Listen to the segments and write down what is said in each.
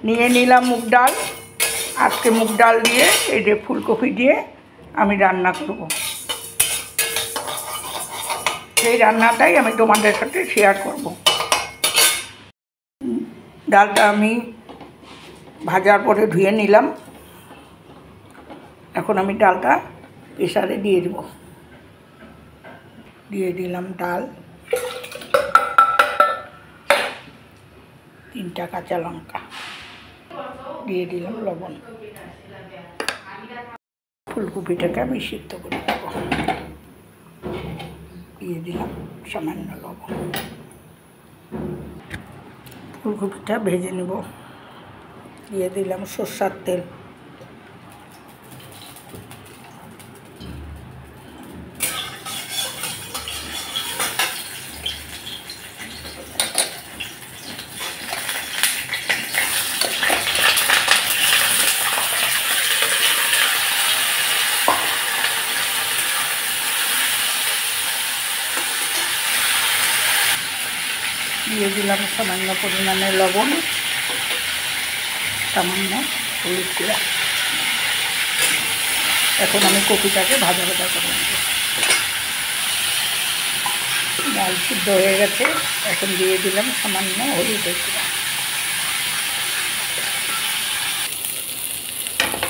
নিয়ে নিলাম মুগ ডাল। আজকে মুগ ডাল দিয়ে এই যে ফুলকপি দিয়ে আমি রান্না করব। সেই রান্নাটাই আমি তোমাদের সাথে শেয়ার করব। ডালটা আমি ভাজার পরে ধুয়ে নিলাম। এখন আমি ডালটা প্রেসারে দিয়ে দেব। দিয়ে দিলাম ডাল, 3টা কাঁচা লঙ্কা, দিয়ে দিলাম লবণ। ফুলকপিটাকে আমি সিদ্ধ করে দেব। দিয়ে দিলাম সামান্য লবণ। ফুলকপিটা ভেজে নেব। দিয়ে দিলাম সরষের তেল। দিয়ে দিলাম সামান্য পরিমাণে লবণ, সামান্য হলুদ গুঁড়া। এখন আমি কপিটাকে ভাজা ভাজা করে নেব। ডাল সিদ্ধ হয়ে গেছে। এখন দিয়ে দিলাম সামান্য হলুদের গুঁড়া।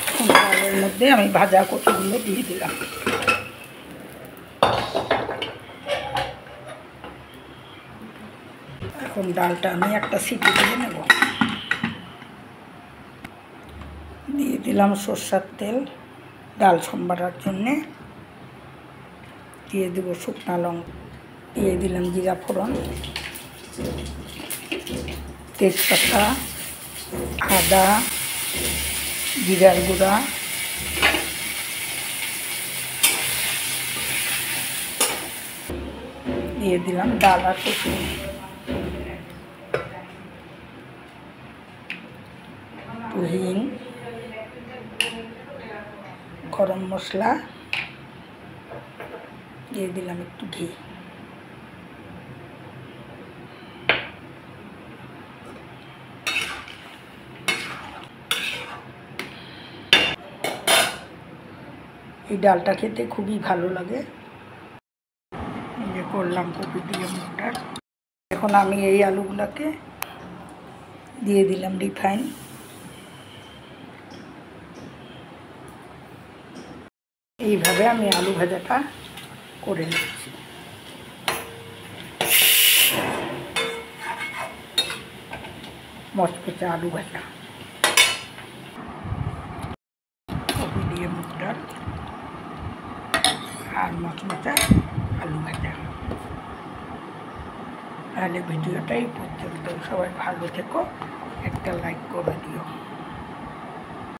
এখন ডালের মধ্যে আমি ভাজা কপিগুলো দিয়ে দিলাম। এখন ডালটা আমি একটা সিটি দিয়ে নেব। দিয়ে দিলাম সরষের তেল ডাল সম্বারার জন্যে। দিয়ে দেব শুকনো লঙ্কা, দিয়ে দিলাম জিরা ফোড়ন, তেজপাতা, আদা, জিরার গুঁড়া, দিয়ে দিলাম ডাল আর কচু, হিং, গরম মশলা, দিয়ে দিলাম একটু ঘি। এই ডালটা খেতে খুবই ভালো লাগে। যে করলাম কপি দিয়ে মুগ ডাল। এখন আমি এই আলুগুলোকে দিয়ে দিলাম রিফাইন। এইভাবে আমি আলু ভাজাটা করে নিচ্ছি। মচমচে আলু ভাজা, কপি দিয়ে মুগ ডাল আর মচমচে আলু ভাজা। তাহলে ভিডিওটাই পর্যন্ত। সবাই ভালো থেকো, একটা লাইক করে দিও।